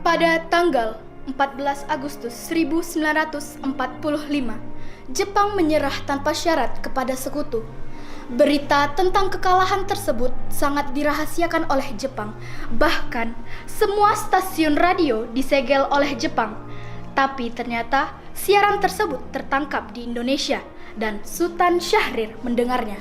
Pada tanggal 14 Agustus 1945, Jepang menyerah tanpa syarat kepada sekutu. Berita tentang kekalahan tersebut sangat dirahasiakan oleh Jepang. Bahkan, semua stasiun radio disegel oleh Jepang. Tapi ternyata siaran tersebut tertangkap di Indonesia dan Sultan Syahrir mendengarnya.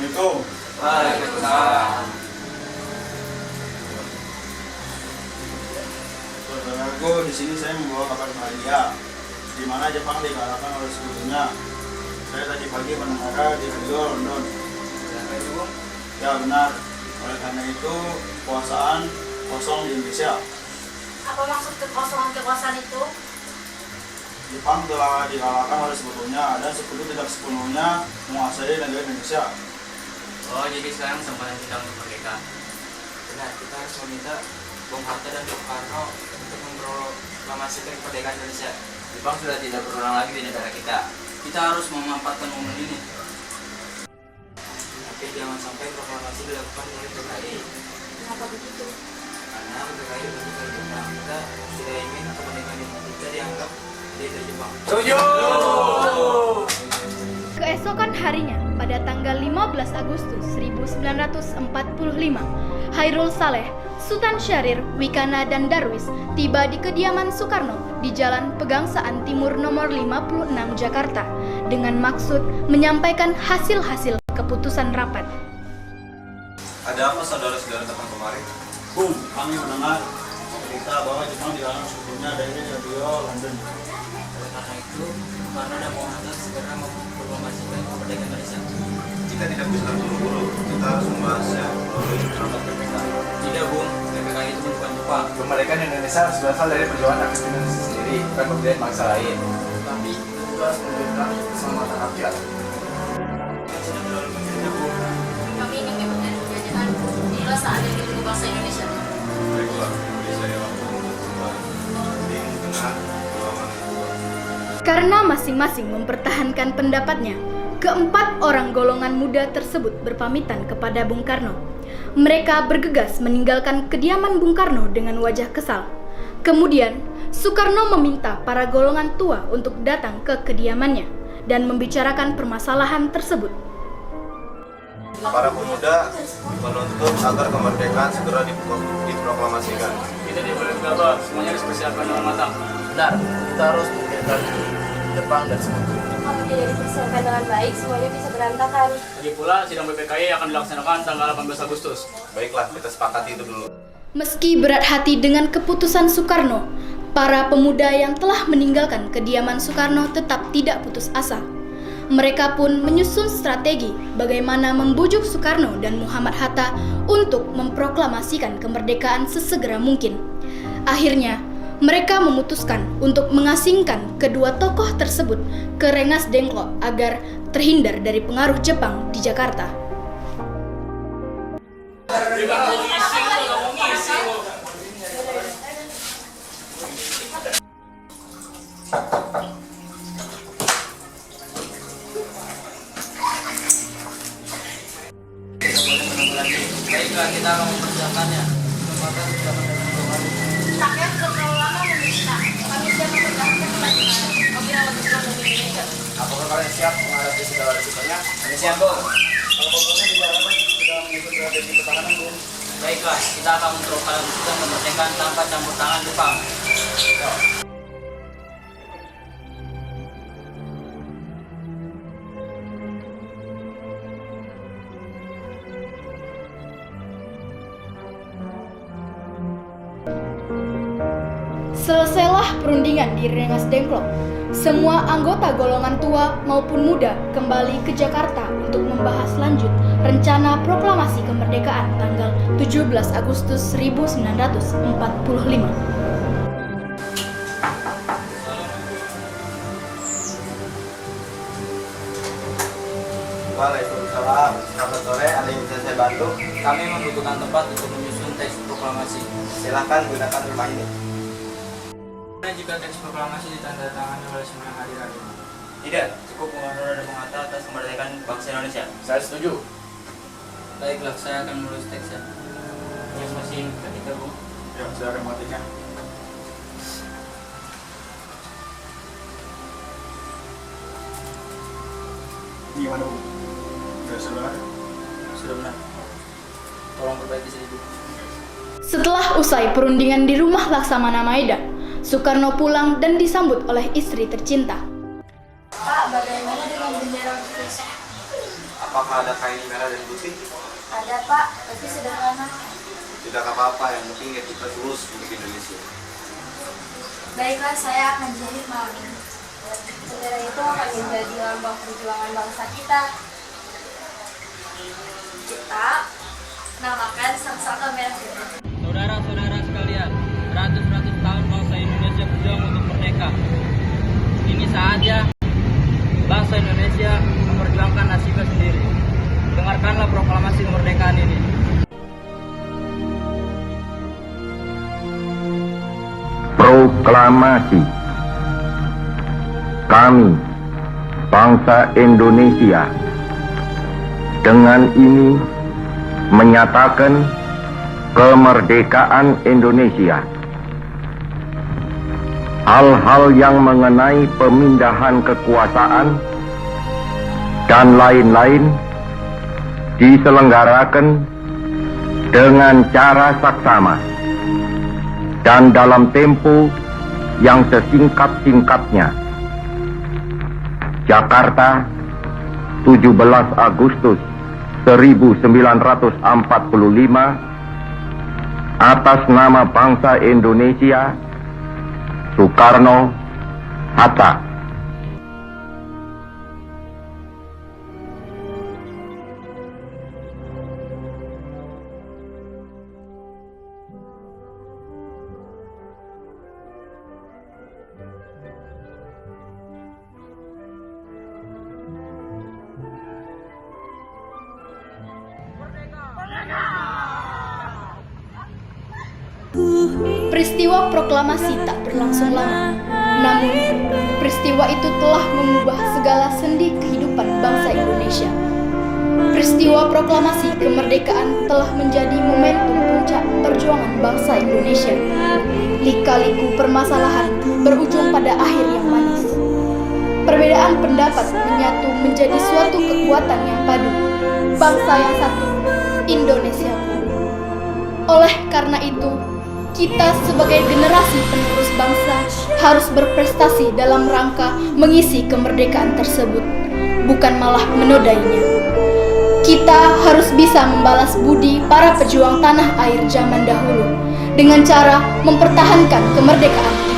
Assalamualaikum. Waalaikumsalam. Saudaraku, di sini saya membawa kabar bahagia, di mana Jepang dikalahkan oleh sekutunya. Saya tadi pagi mendengar di radio London. Ya benar. Oleh karena itu, kekuasaan kosong di Indonesia. Apa maksud kekosongan itu? Jepang telah dikalahkan oleh sekutunya dan sekutu tidak sepenuhnya menguasai negara Indonesia. Oh, jadi sekarang kesempatan kita untuk merdeka. Benar, kita harus meminta Bung Hatta dan Bung Karno untuk memproklamasikan kemerdekaan Indonesia. Jepang sudah tidak berulang lagi di negara kita. Kita harus memanfaatkan momen ini. Tapi jangan sampai proklamasi dilakukan oleh PKI. Kenapa begitu? Karena PKI menyukai Jepang. Kita tidak ingin kemerdekaan kita dianggap dari Jepang. Setuju! Keesokan harinya, pada tanggal 15 Agustus 1945, Hairul Saleh, Sultan Syahrir, Wikana, dan Darwis tiba di kediaman Soekarno di Jalan Pegangsaan Timur nomor 56 Jakarta dengan maksud menyampaikan hasil-hasil keputusan rapat. Ada apa saudara-saudara datang kemari? Bung, kami mendengar berita bahwa Jepang dikalahkan sekutunya dari radio London. Oleh karena itu, Karno dan Bung Hatta segera memproklamasikan kemerdekaan Indonesia. Jika tidak bisa terburu-buru, kita harus membahasnya melalui rapat PPK. Tidak, Bung. PKI itu bukan Jepang. Kemerdekaan Indonesia harus berasal dari perjuangan rakyat Indonesia sendiri, bukan pemberdayaan bangsa lain. Tapi Itu harus menunjukkan keselamatan rakyat. Sudah terlalu berbeda, Bu. Kami ingin bebas dari penjajahan. Inilah saatnya kita menunggu bangsa Indonesia. Baiklah, beri saya waktu untuk kembali. Di tengah ruangan kedua. Karena masing-masing mempertahankan pendapatnya, keempat orang golongan muda tersebut berpamitan kepada Bung Karno. Mereka bergegas meninggalkan kediaman Bung Karno dengan wajah kesal. Kemudian, Soekarno meminta para golongan tua untuk datang ke kediamannya dan membicarakan permasalahan tersebut. Para pemuda menuntut agar kemerdekaan segera diproklamasikan. Kita tidak boleh gegabah, semuanya harus persiapkan dengan matang. Benar, kita harus membiarkan Jepang dan sekutu. Kalau tidak dipersiapkan dengan baik, semuanya bisa berantakan. Lagi pula, sidang PPKI akan dilaksanakan tanggal 18 Agustus. Baiklah, kita sepakati itu dulu. Meski berat hati dengan keputusan Soekarno, para pemuda yang telah meninggalkan kediaman Soekarno tetap tidak putus asa. Mereka pun menyusun strategi bagaimana membujuk Soekarno dan Muhammad Hatta untuk memproklamasikan kemerdekaan sesegera mungkin. Akhirnya, mereka memutuskan untuk mengasingkan kedua tokoh tersebut ke Rengas Dengklok agar terhindar dari pengaruh Jepang di Jakarta. tidak boleh menunggu lagi. Baiklah, kita akan mempersiapkannya. Kesempatan sudah menentukan. Rakyat sudah terlalu lama meminta. Kami siap mempertahankan kemerdekaan. Kami rawat Jepang dan Indonesia. Apakah kalian siap menghadapi segala risikonya? Kami siap, Bung. Kalau pokoknya di dalam sudah mengikuti strategi pertahanan, Bung. Baiklah, kita akan memproklamasikan kemerdekaan tanpa campur tangan Jepang. Selesailah perundingan di Rengas Dengklok. Semua anggota golongan tua maupun muda kembali ke Jakarta untuk membahas lanjut rencana proklamasi kemerdekaan tanggal 17 Agustus 1945. Waalaikumsalam. Selamat sore, ada yang bisa saya bantu? Kami membutuhkan tempat untuk menyusun teks proklamasi. Silakan gunakan rumah ini. Jika teks proklamasi ditandatangani oleh semua yang hadir hari ini. Tidak, cukup Bung Karno dan Bung Hatta atas kemerdekaan bangsa Indonesia. Saya setuju. Baiklah, saya akan menulis teksnya. Tulis mesin ketika Bu. Ya, sudah remotinya. Ini gimana, Bu? Sudah. Sudah benar. Tolong perbaiki sedikit. Setelah usai perundingan di rumah Laksamana Maeda, Soekarno pulang dan disambut oleh istri tercinta. Pak, bagaimana dengan bendera Indonesia? Apakah ada kain merah dan putih? Ada Pak, tapi sederhana. Tidak apa-apa, yang penting ya kita tulus untuk Indonesia. Baiklah, saya akan jahit malam ini. Bendera itu akan menjadi lambang perjuangan bangsa kita. Kita namakan Sang-Saka Merah Putih. Saudara-saudara sekalian, beratus-ratus tahun bangsa Indonesia berjuang untuk merdeka. Ini saatnya bangsa Indonesia memperjuangkan nasibnya sendiri. Dengarkanlah proklamasi kemerdekaan ini. Proklamasi. Kami, bangsa Indonesia, dengan ini menyatakan kemerdekaan Indonesia. Hal-hal yang mengenai pemindahan kekuasaan dan lain-lain diselenggarakan dengan cara saksama dan dalam tempo yang sesingkat-singkatnya. Jakarta, 17 Agustus 1945, atas nama bangsa Indonesia, Soekarno, Hatta. Peristiwa proklamasi tak berlangsung lama. Namun, peristiwa itu telah mengubah segala sendi kehidupan bangsa Indonesia. Peristiwa proklamasi kemerdekaan telah menjadi momentum puncak perjuangan bangsa Indonesia. Lika-liku permasalahan berujung pada akhir yang manis. Perbedaan pendapat menyatu menjadi suatu kekuatan yang padu. Bangsa yang satu, Indonesiaku. Oleh karena itu, kita sebagai generasi penerus bangsa harus berprestasi dalam rangka mengisi kemerdekaan tersebut, bukan malah menodainya. Kita harus bisa membalas budi para pejuang tanah air zaman dahulu dengan cara mempertahankan kemerdekaan ini.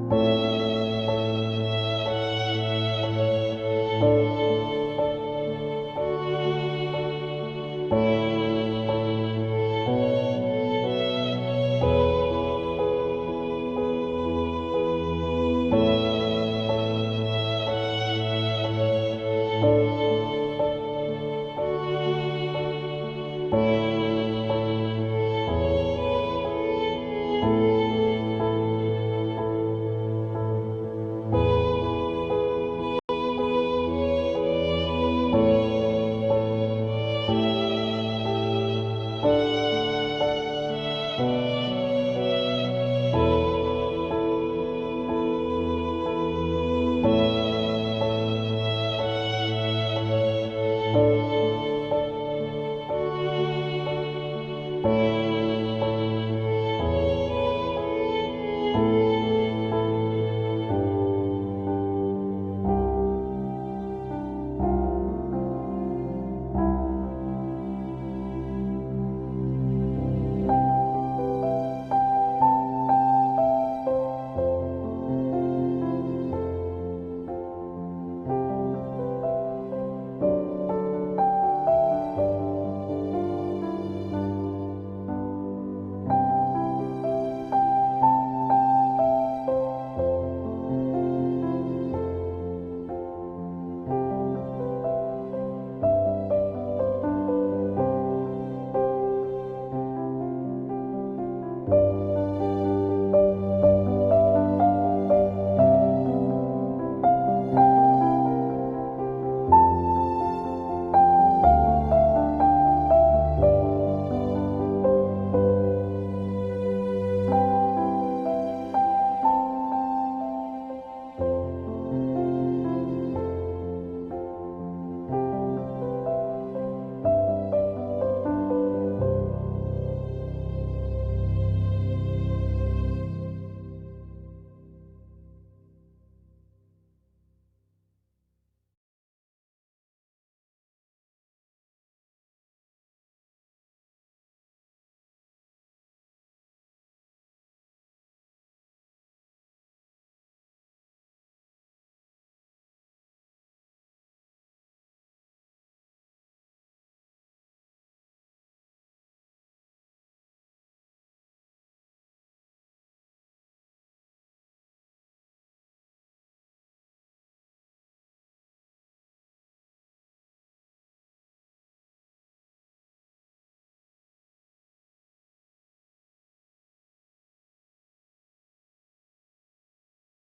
Indonesia.